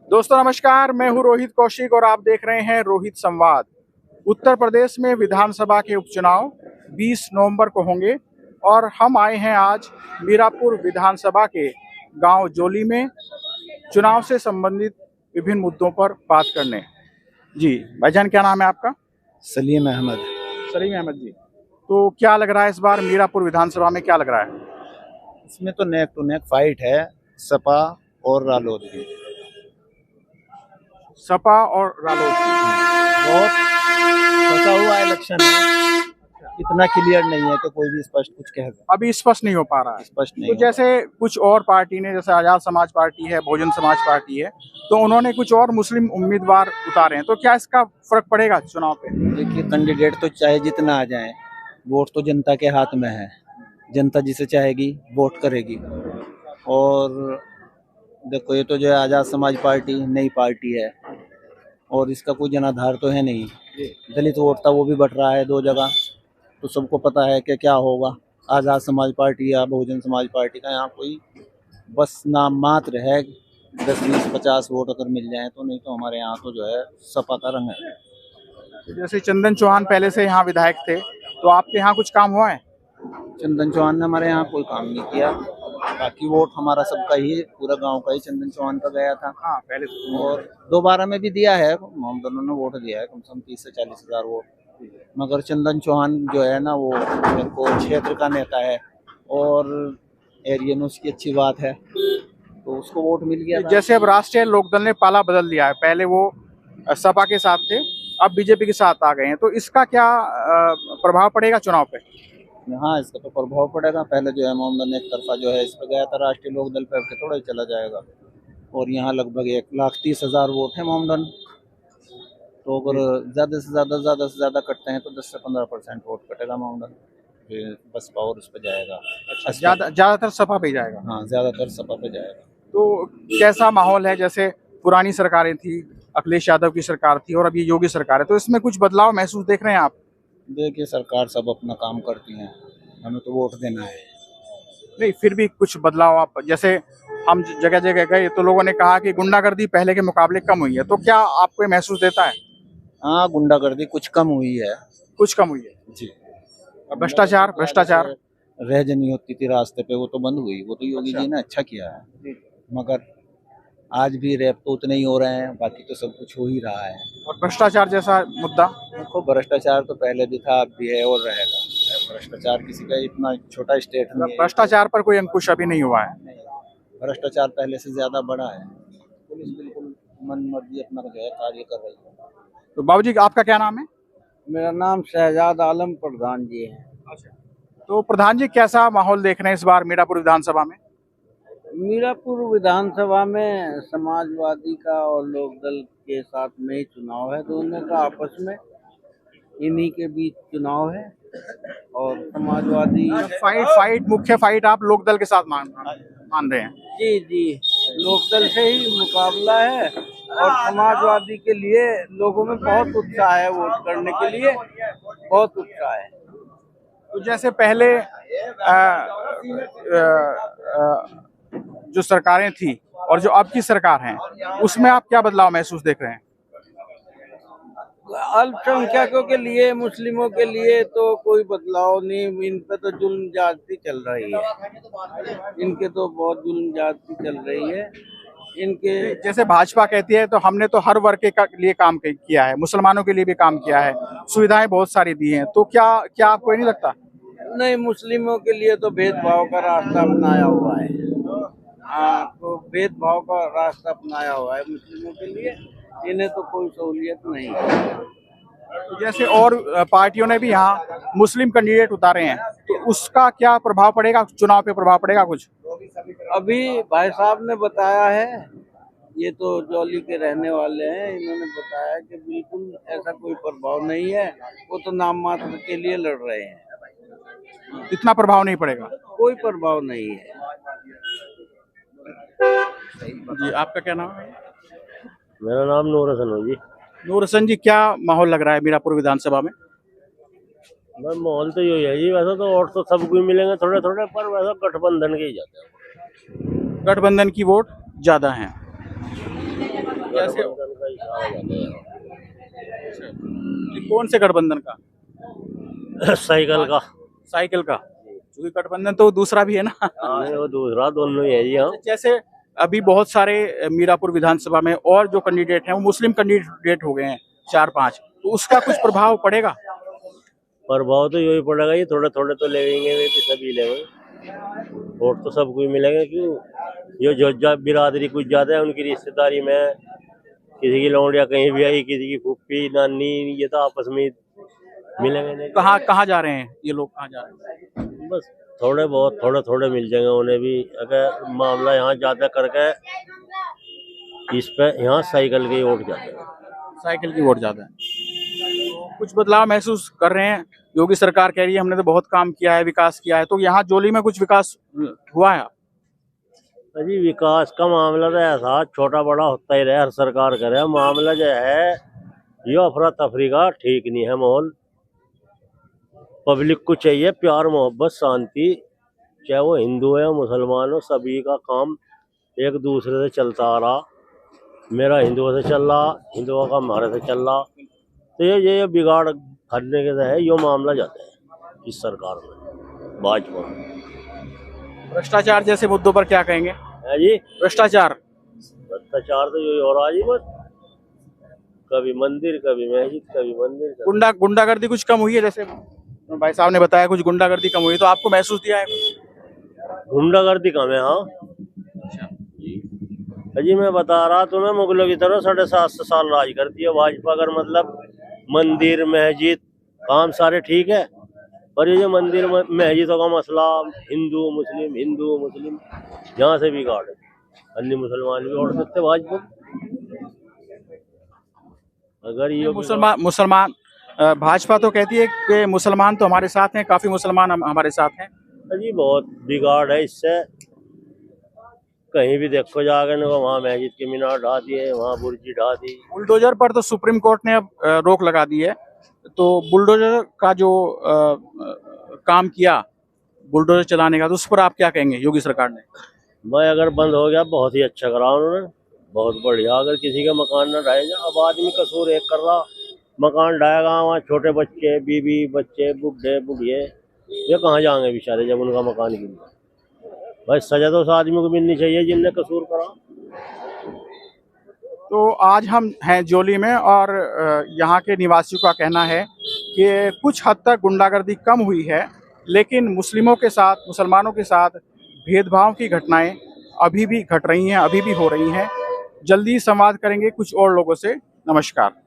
दोस्तों नमस्कार, मैं हूं रोहित कौशिक और आप देख रहे हैं रोहित संवाद। उत्तर प्रदेश में विधानसभा के उपचुनाव 20 नवंबर को होंगे और हम आए हैं आज मीरापुर विधानसभा के गांव जोली में चुनाव से संबंधित विभिन्न मुद्दों पर बात करने। जी भाईजान, क्या नाम है आपका? सलीम अहमद। सलीम अहमद जी, तो क्या लग रहा है इस बार मीरापुर विधानसभा में, क्या लग रहा है? इसमें तो नेक टू नेक फाइट है सपा और रालोद की। सपा और रालोद की बहुत फंसा हुआ इलेक्शन है, इतना क्लियर नहीं है कि कोई भी स्पष्ट कुछ कह दे। अभी स्पष्ट नहीं हो पा रहा है। स्पष्ट नहीं तो हो जैसे कुछ और पार्टी ने, जैसे आजाद समाज पार्टी है, बहुजन समाज पार्टी है, तो उन्होंने कुछ और मुस्लिम उम्मीदवार उतारे हैं, तो क्या इसका फर्क पड़ेगा चुनाव पे? देखिए, कैंडिडेट तो चाहे जितना आ जाए, वोट तो जनता के हाथ में है। जनता जिसे चाहेगी वोट करेगी। और देखो, ये तो जो है आजाद समाज पार्टी नई पार्टी है और इसका कोई जनाधार तो है नहीं। दलित वोट था, वो भी बट रहा है 2 जगह। तो सबको पता है कि क्या होगा। आज़ाद समाज पार्टी या बहुजन समाज पार्टी का यहाँ कोई बस नाम मात्र है। 10, 20, 50 वोट अगर मिल जाए तो, नहीं तो हमारे यहाँ तो जो है सपा का रंग है। जैसे चंदन चौहान पहले से यहाँ विधायक थे, तो आपके यहाँ कुछ काम हुआ है? चंदन चौहान ने हमारे यहाँ कोई काम नहीं किया। बाकी वोट हमारा सबका ही, पूरा गांव का ही चंदन चौहान का गया था। हाँ, पहले तो। और दोबारा में भी दिया है, हम दोनों ने वोट दिया है, कम से कम 30 से 40 हजार वोट। मगर चंदन चौहान जो है ना, वो मेरे को क्षेत्र का नेता है और एरिया में उसकी अच्छी बात है, तो उसको वोट मिल गया था। जैसे अब राष्ट्रीय लोकदल ने पाला बदल दिया है, पहले वो सपा के साथ थे, अब बीजेपी के साथ आ गए हैं, तो इसका क्या प्रभाव पड़ेगा चुनाव पे? हाँ, इसका तो प्रभाव पड़ेगा। पहले जो है मोहम्मद एक तरफा जो है इस पर गया था, राष्ट्रीय लोकदल पे के थोड़ा ही चला जाएगा। और यहाँ लगभग 1,30,000 वोट है मोहम्मद। तो अगर ज़्यादा से ज़्यादा कटते हैं तो 10 से 15% वोट कटेगा मोहम्मद, बसपा और उस पर जाएगा। अच्छा, ज्यादातर सपा पे जाएगा? हाँ, ज़्यादातर सपा पे जाएगा। तो कैसा माहौल है? जैसे पुरानी सरकारें थी, अखिलेश यादव की सरकार थी और अब ये योगी सरकार है, तो इसमें कुछ बदलाव महसूस देख रहे हैं आप? देखिए, सरकार सब अपना काम करती हैं, हमें तो वोट देना है। नहीं, फिर भी कुछ बदलाव आप, जैसे हम जगह जगह गए तो लोगों ने कहा कि गुंडागर्दी पहले के मुकाबले कम हुई है, तो क्या आपको ये महसूस देता है? हाँ, गुंडागर्दी कुछ कम हुई है। कुछ कम हुई है जी। भ्रष्टाचार नहीं होती थी रास्ते पे, वो तो बंद हुई। वो तो योगी जी ने अच्छा किया है। मगर आज भी रैप तो उतने ही हो रहे हैं, बाकी तो सब कुछ हो ही रहा है। और भ्रष्टाचार जैसा मुद्दा? देखो, भ्रष्टाचार तो पहले भी था, अब भी है और रहेगा। भ्रष्टाचार किसी का इतना छोटा स्टेट नहीं है। भ्रष्टाचार पर कोई अंकुश अभी नहीं हुआ है? भ्रष्टाचार पहले से ज्यादा बड़ा है। पुलिस बिल्कुल मन मर्जी अपना जो है कार्य कर रही है। तो बाबूजी, आपका क्या नाम है? मेरा नाम शहजाद आलम प्रधान जी है। अच्छा, तो प्रधान जी, कैसा माहौल देख रहे हैं इस बार मीरापुर विधानसभा में? मीरापुर विधानसभा में समाजवादी का और लोकदल के साथ में ही चुनाव है। दोनों का आपस में इन्हीं के बीच चुनाव है। और समाजवादी मुख्य फाइट आप लोकदल के साथ मान रहे हैं? जी जी, लोकदल से ही मुकाबला है। और समाजवादी के लिए लोगों में बहुत उत्साह है, वोट करने के लिए बहुत उत्साह है। तो जैसे पहले जो सरकारें थी और जो अब की सरकार है, उसमें आप क्या बदलाव महसूस देख रहे हैं? अल्पसंख्यकों के लिए, मुस्लिमों के लिए तो कोई बदलाव नहीं। इन पे तो जुल्म ज्यादती चल रही है। इनके तो बहुत जुल्म ज्यादती चल रही है। इनके जैसे भाजपा कहती है तो हमने तो हर वर्ग के लिए काम किया है, मुसलमानों के लिए भी काम किया है, सुविधाएं बहुत सारी दी हैं, तो क्या आपको नहीं लगता? नहीं, मुस्लिमों के लिए तो भेदभाव का रास्ता अपनाया हुआ है। हाँ, तो भेदभाव का रास्ता अपनाया हुआ है मुस्लिमों के लिए। इन्हें तो कोई सहूलियत नहीं है। तो जैसे और पार्टियों ने भी यहाँ मुस्लिम कैंडिडेट उतारे हैं, तो उसका क्या प्रभाव पड़ेगा चुनाव पे? प्रभाव पड़ेगा कुछ? अभी भाई साहब ने बताया है, ये तो जौली के रहने वाले हैं, इन्होंने बताया कि बिल्कुल ऐसा कोई प्रभाव नहीं है। वो तो नाम मात्र के लिए लड़ रहे हैं। इतना प्रभाव नहीं पड़ेगा? कोई प्रभाव नहीं है। जी, आपका क्या नाम है? मेरा नाम नूर हसन है जी। नूर हसन जी, क्या माहौल लग रहा है मीरापुर विधानसभा में? माहौल तो यही है जी, वैसा तो वोट तो सबको ही मिलेंगे थोड़े थोड़े, पर वैसा गठबंधन के ही जाते हैं। गठबंधन की वोट ज्यादा है। कैसे हो? गठबंधन का इशारा जाता है। ये कौन से गठबंधन का? साइकिल का। साइकिल का, क्योंकि गठबंधन तो दूसरा भी है ना। नहीं, वो दूसरा दोनों ही है जी। हाँ, जैसे अभी बहुत सारे मीरापुर विधानसभा में और जो कैंडिडेट हैं वो मुस्लिम कैंडिडेट हो गए हैं 4-5, तो उसका कुछ प्रभाव पड़ेगा? प्रभाव तो यही पड़ेगा, ये थोड़े थोड़े तो लेंगे, वे भी सभी लेंगे, वोट तो सबको ही मिलेंगे। क्यों, ये जो बिरादरी कुछ ज्यादा है उनकी रिश्तेदारी में, किसी की लौंडिया कहीं भी आई, किसी की फूफी नानी, ये तो आपस में मिलेंगे नहीं। कहाँ कहाँ जा रहे हैं ये लोग, कहाँ जा रहे हैं? बस थोड़े बहुत थोड़े थोड़े मिल जाएंगे उन्हें भी। अगर मामला यहाँ ज्यादा करके इस पे यहाँ साइकिल के ही वोट जाते हैं। साइकिल की वोट ज्यादा है। तो कुछ बदलाव महसूस कर रहे हैं? योगी सरकार कह रही है हमने तो बहुत काम किया है, विकास किया है, तो यहाँ जोली में कुछ विकास हुआ है? अजी विकास का मामला तो ऐसा छोटा बड़ा होता ही रहे, हर सरकार करे। मामला जो है ये अफरा तफरी का ठीक नहीं है माहौल। पब्लिक को चाहिए प्यार मोहब्बत शांति, चाहे वो हिंदू है मुसलमान हो, सभी का काम एक दूसरे से चलता आ रहा। मेरा हिंदुओं से चल रहा, हिंदुओं का हमारे से चल रहा, तो ये बिगाड़ करने के है ये मामला जाता है इस सरकार में, भाजपा में। भ्रष्टाचार जैसे मुद्दों पर क्या कहेंगे? है जी, भ्रष्टाचार तो यही हो रहा जी। बस कभी मंदिर, कभी मस्जिद, कभी मंदिर, गुंडागर्दी कुछ कम हुई है? जैसे भाई साहब ने बताया कुछ गुंडागर्दी कम हुई है, तो आपको महसूस दिया है कुछ? गुंडागर्दी कम है। हाँ जी, मैं बता रहा तुम्हें, मुगलों की तरह 750 साल राज करती है भाजपा। अगर मतलब मंदिर मस्जिद काम सारे ठीक है, पर ये जो मंदिर मस्जिदों का मसला, हिंदू मुस्लिम यहाँ से बिगाड़ है। अन्य मुसलमान भी वोट सकते भाजपा। अगर ये मुसलमान भाजपा तो कहती है कि मुसलमान तो हमारे साथ हैं, काफी मुसलमान हमारे साथ हैं। जी बहुत बिगाड़ है इससे। कहीं भी देखो जाकर ना, वहाँ मस्जिद की मीनार ढा दिए, वहाँ बुर्जी ढा दी। बुलडोजर पर तो सुप्रीम कोर्ट ने अब रोक लगा दी है, तो बुलडोजर का जो काम किया बुलडोजर चलाने का, तो उस पर आप क्या कहेंगे योगी सरकार ने? भाई अगर बंद हो गया बहुत ही अच्छा करा उन्होंने, बहुत बढ़िया। अगर किसी का मकान ना ढाए जा, अब आदमी कसूर एक कर रहा, मकान ढाएगा, वहाँ छोटे बच्चे बीबी बच्चे बूढ़े बुढ़िए ये कहाँ जाएंगे बेचारे जब उनका मकान गिर गया। भाई सजा तो उस आदमी को मिलनी चाहिए जिनने कसूर करा। तो आज हम हैं जोली में और यहाँ के निवासियों का कहना है कि कुछ हद तक गुंडागर्दी कम हुई है, लेकिन मुस्लिमों के साथ मुसलमानों के साथ भेदभाव की घटनाएं अभी भी घट रही हैं, अभी भी हो रही हैं। जल्दी संवाद करेंगे कुछ और लोगों से। नमस्कार।